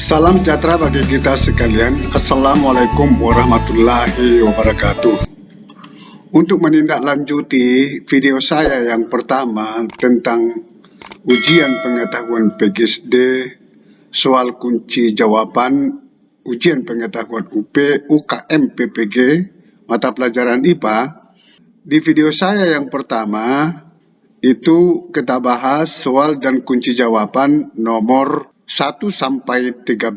Salam sejahtera bagi kita sekalian. Assalamualaikum warahmatullahi wabarakatuh. Untuk menindaklanjuti video saya yang pertama tentang ujian pengetahuan PGSD, soal kunci jawaban ujian pengetahuan UP, UKM PPG, mata pelajaran IPA, di video saya yang pertama itu kita bahas soal dan kunci jawaban nomor 1 sampai 13.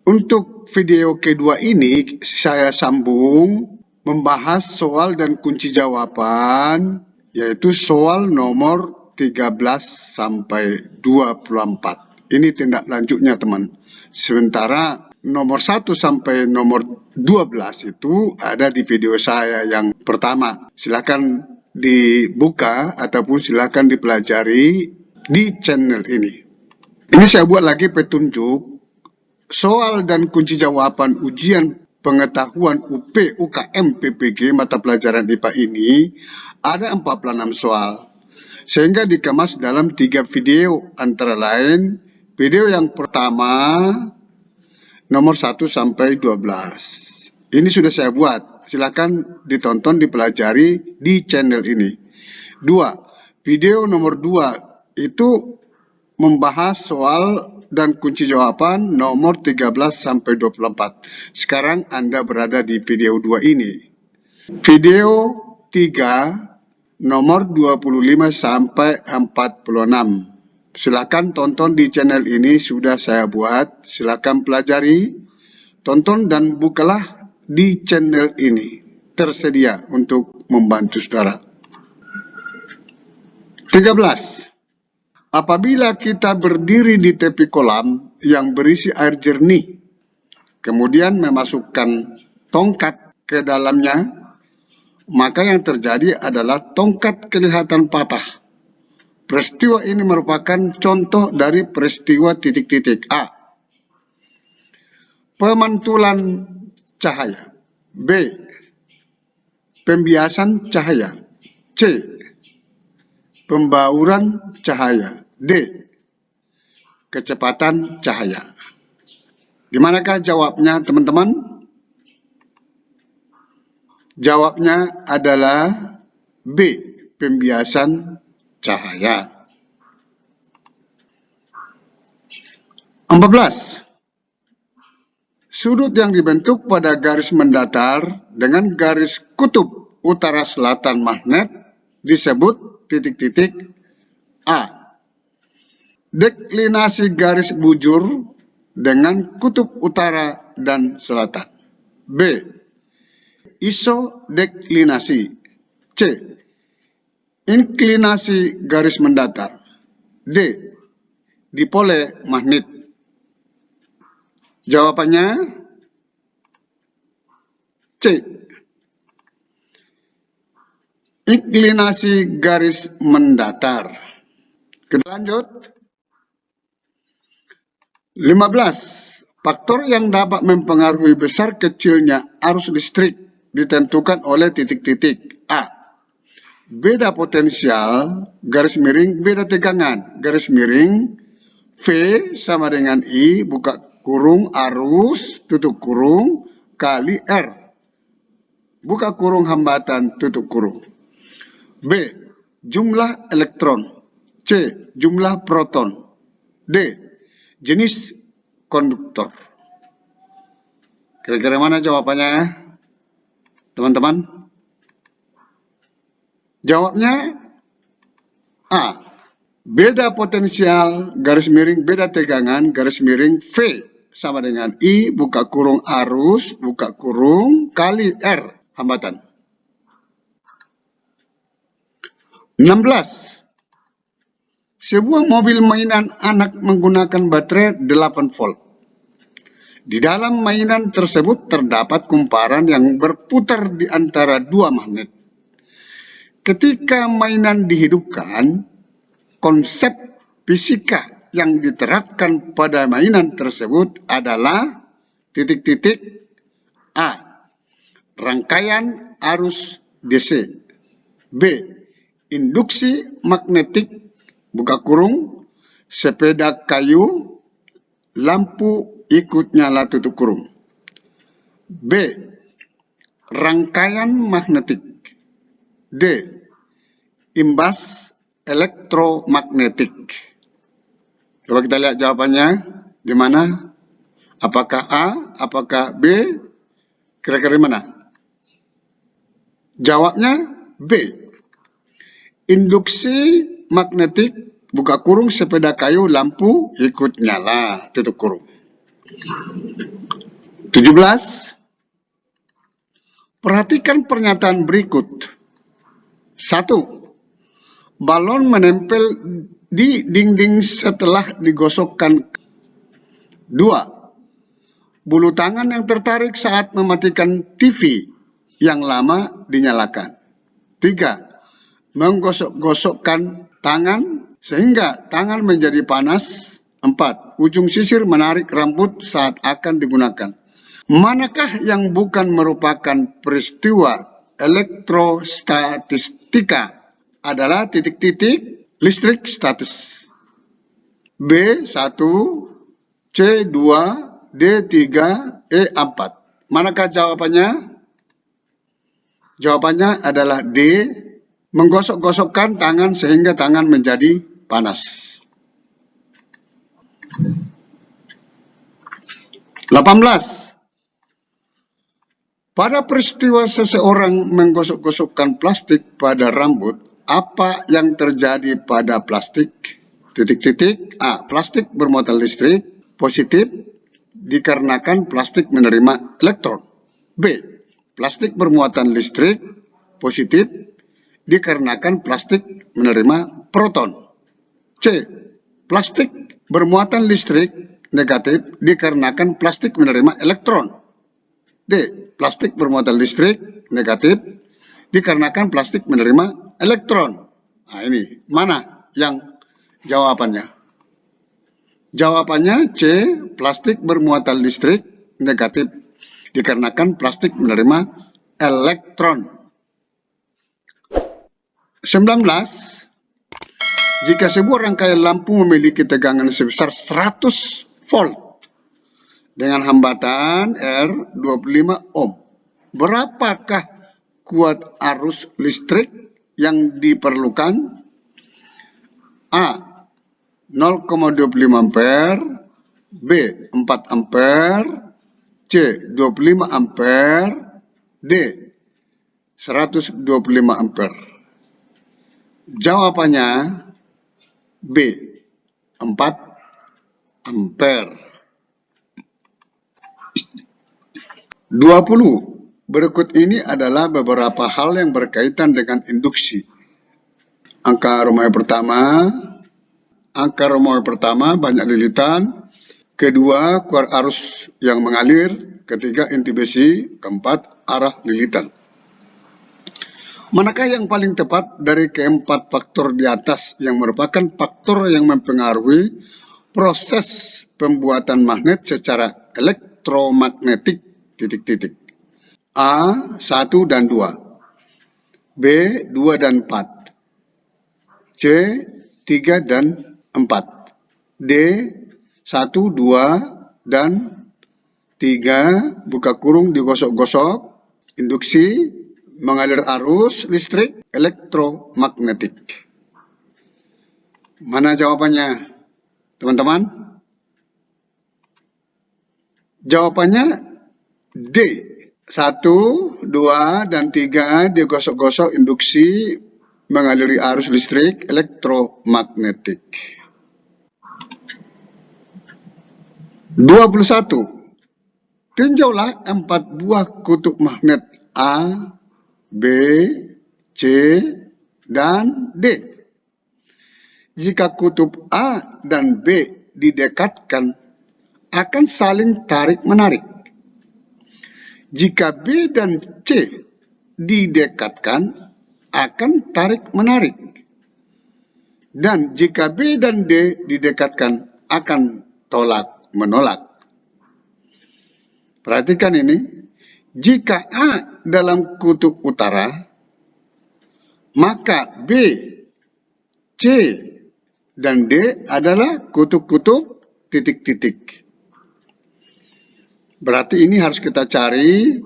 Untuk video kedua ini saya sambung membahas soal dan kunci jawaban, yaitu soal nomor 13 sampai 24. Ini tindak lanjutnya, teman. Sementara nomor 1 sampai nomor 12 itu ada di video saya yang pertama. Silakan dibuka ataupun silakan dipelajari di channel ini. Ini saya buat lagi petunjuk soal dan kunci jawaban ujian pengetahuan UP UKM PPG mata pelajaran IPA ini ada 46 soal. Sehingga dikemas dalam 3 video, antara lain video yang pertama nomor 1 sampai 12. Ini sudah saya buat. Silakan ditonton, dipelajari di channel ini. 2. Video nomor 2 itu membahas soal dan kunci jawaban nomor 13 sampai 24. Sekarang Anda berada di video 2 ini. Video 3 nomor 25 sampai 46. Silakan tonton di channel ini, sudah saya buat. Silakan pelajari, tonton dan bukalah di channel ini. Tersedia untuk membantu saudara. 13. Apabila kita berdiri di tepi kolam yang berisi air jernih, kemudian memasukkan tongkat ke dalamnya, maka yang terjadi adalah tongkat kelihatan patah. Peristiwa ini merupakan contoh dari peristiwa titik-titik. A. Pemantulan cahaya. B. Pembiasan cahaya. C. Pembauran cahaya. D. Kecepatan cahaya. Di manakah jawabnya, teman-teman? Jawabnya adalah B. Pembiasan cahaya. 14. Sudut yang dibentuk pada garis mendatar dengan garis kutub utara selatan magnet disebut titik-titik. A. Deklinasi garis bujur dengan kutub utara dan selatan. B. Isodeklinasi. C. Inklinasi garis mendatar. D. Dipole magnet. Jawabannya C. Inklinasi garis mendatar. Kita lanjut. 15. Faktor yang dapat mempengaruhi besar kecilnya arus listrik ditentukan oleh titik-titik. A. Beda potensial, garis miring, beda tegangan, garis miring, V sama dengan I, buka kurung, arus, tutup kurung, kali R. Buka kurung hambatan, tutup kurung. B. Jumlah elektron. C. Jumlah proton. D. Jenis konduktor. Kira-kira mana jawabannya, teman-teman? Jawabnya A. Beda potensial, garis miring, beda tegangan, garis miring, V sama dengan I, buka kurung arus, buka kurung, kali R, hambatan. 16. Sebuah mobil mainan anak menggunakan baterai 8 volt. Di dalam mainan tersebut terdapat kumparan yang berputar di antara 2 magnet. Ketika mainan dihidupkan, konsep fisika yang diterapkan pada mainan tersebut adalah titik-titik. A. Rangkaian arus DC. B. Induksi magnetik, buka kurung, sepeda kayu, lampu ikut nyala tutup kurung. B. Rangkaian magnetik. D. Imbas elektromagnetik. Coba kita lihat jawabannya di mana? Apakah A, apakah B? Kira-kira di mana? Jawabnya B. Induksi magnetik buka kurung sepeda kayu lampu ikut nyala tutup kurung. 17. Perhatikan pernyataan berikut. 1. Balon menempel di dinding setelah digosokkan. 2. Bulu tangan yang tertarik saat mematikan TV yang lama dinyalakan. 3. Menggosok-gosokkan tangan sehingga tangan menjadi panas. 4. Ujung sisir menarik rambut saat akan digunakan. Manakah yang bukan merupakan peristiwa elektrostatistika adalah titik-titik listrik statis? B. 1, C. 2, D. 3, E. 4. Manakah jawabannya? Jawabannya adalah D. Menggosok-gosokkan tangan sehingga tangan menjadi panas. 18. Pada peristiwa seseorang menggosok-gosokkan plastik pada rambut, apa yang terjadi pada plastik? Titik-titik. A. Plastik bermuatan listrik positif dikarenakan plastik menerima elektron. B. Plastik bermuatan listrik positif dikarenakan plastik menerima proton. C. Plastik bermuatan listrik negatif dikarenakan plastik menerima elektron. D. Plastik bermuatan listrik negatif dikarenakan plastik menerima elektron. Nah, ini mana yang jawabannya? Jawabannya C. Plastik bermuatan listrik negatif dikarenakan plastik menerima elektron. 19. Jika sebuah rangkaian lampu memiliki tegangan sebesar 100 volt dengan hambatan R 25 ohm, berapakah kuat arus listrik yang diperlukan? A. 0,25 ampere, B. 4 ampere, C. 25 ampere, D. 125 ampere. Jawabannya B. 4 ampere. 20. Berikut ini adalah beberapa hal yang berkaitan dengan induksi. Angka Romawi pertama banyak lilitan. Kedua, keluar arus yang mengalir. Ketiga, inti besi. Keempat, arah lilitan. Manakah yang paling tepat dari keempat faktor di atas yang merupakan faktor yang mempengaruhi proses pembuatan magnet secara elektromagnetik? Titik-titik. A. 1 dan 2. B. 2 dan 4. C. 3 dan 4. D. 1, 2 dan 3. Buka kurung digosok-gosok. Induksi mengalir arus listrik elektromagnetik. Mana jawabannya, teman-teman? Jawabannya D. 1, 2, dan 3 digosok-gosok induksi mengaliri arus listrik elektromagnetik. 21. Tinjaulah 4 buah kutub magnet A, B, C, dan D. Jika kutub A dan B didekatkan, akan saling tarik-menarik. Jika B dan C didekatkan, akan tarik-menarik. Dan jika B dan D didekatkan, akan tolak-menolak. Perhatikan ini. Jika A dalam kutub utara, maka B, C, dan D adalah kutub-kutub titik-titik. Berarti ini harus kita cari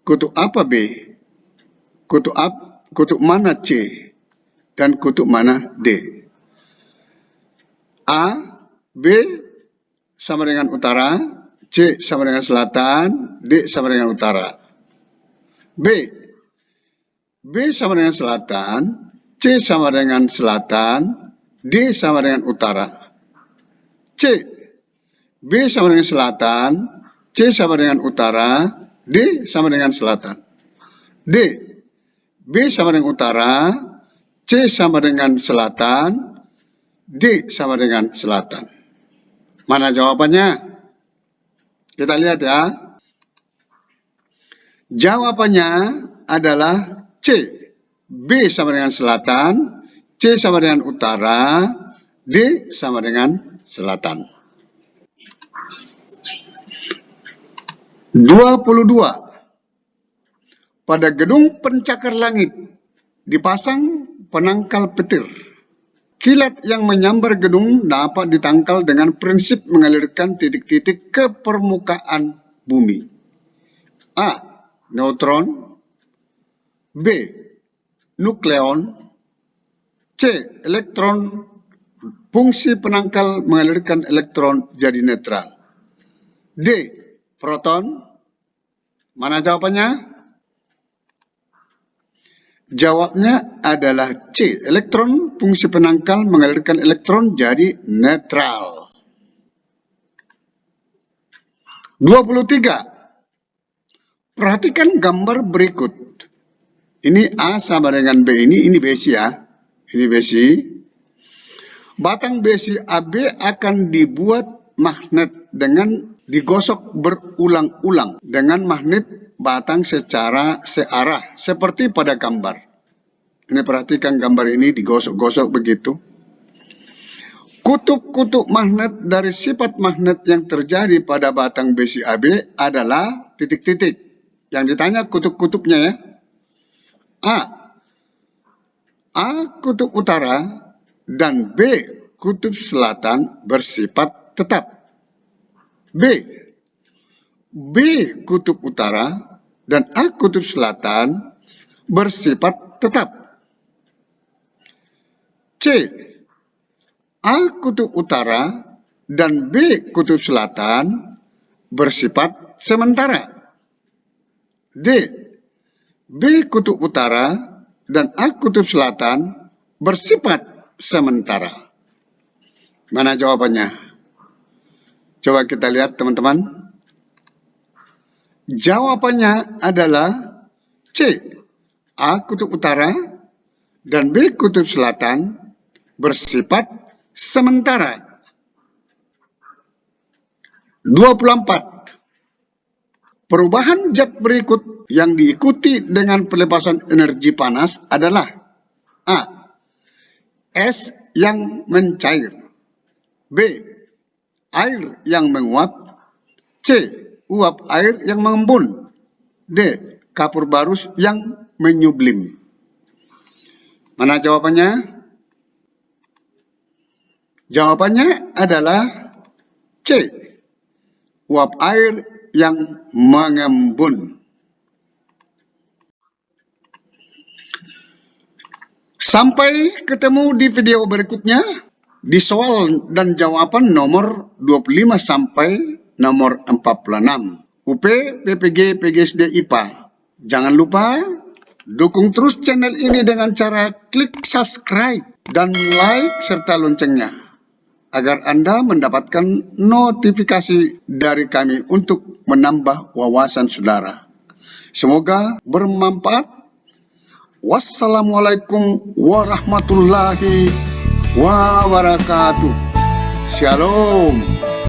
kutub apa B, kutub mana C, dan kutub mana D. A, B sama dengan utara, C sama dengan selatan, D sama dengan utara. B sama dengan selatan, C sama dengan selatan, D sama dengan utara. C, B sama dengan selatan, C sama dengan utara, D sama dengan selatan. D, B sama dengan utara, C sama dengan selatan, D sama dengan selatan. Mana jawabannya? Kita lihat ya. Jawabannya adalah C. B sama dengan selatan, C sama dengan utara, D sama dengan selatan. 22. Pada gedung pencakar langit dipasang penangkal petir. Kilat yang menyambar gedung dapat ditangkal dengan prinsip mengalirkan titik-titik ke permukaan bumi. A. Neutron. B. Nukleon. C. Elektron. Fungsi penangkal mengalirkan elektron jadi netral. D. Proton. Mana jawabannya? Jawabnya adalah C. Elektron, fungsi penangkal mengalirkan elektron jadi netral. 23. Perhatikan gambar berikut. Ini A sama dengan B. Ini besi ya. Ini besi. Batang besi AB akan dibuat magnet dengan digosok berulang-ulang dengan magnet batang secara searah seperti pada gambar. Ini perhatikan gambar ini digosok-gosok begitu. Kutub-kutub magnet dari sifat magnet yang terjadi pada batang besi AB adalah titik-titik. Yang ditanya kutub-kutubnya ya. A kutub utara dan B kutub selatan bersifat tetap. B kutub utara dan A kutub selatan bersifat tetap. C. A kutub utara dan B kutub selatan bersifat sementara. D. B kutub utara dan A kutub selatan bersifat sementara. Mana jawabannya? Coba kita lihat teman-teman. Jawabannya adalah C. A kutub utara dan B kutub selatan bersifat sementara. 24. Perubahan zat berikut yang diikuti dengan pelepasan energi panas adalah A. Es yang mencair. B. Air yang menguap. C. Uap air yang mengembun. D. Kapur barus yang menyublim. Mana jawabannya? Jawabannya adalah C. Uap air yang mengembun. Sampai ketemu di video berikutnya di soal dan jawaban nomor 25 sampai nomor 46. UP PPG PGSD IPA. Jangan lupa dukung terus channel ini dengan cara klik subscribe dan like serta loncengnya agar Anda mendapatkan notifikasi dari kami untuk menambah wawasan saudara. Semoga bermanfaat. Wassalamualaikum warahmatullahi wabarakatuh. Shalom.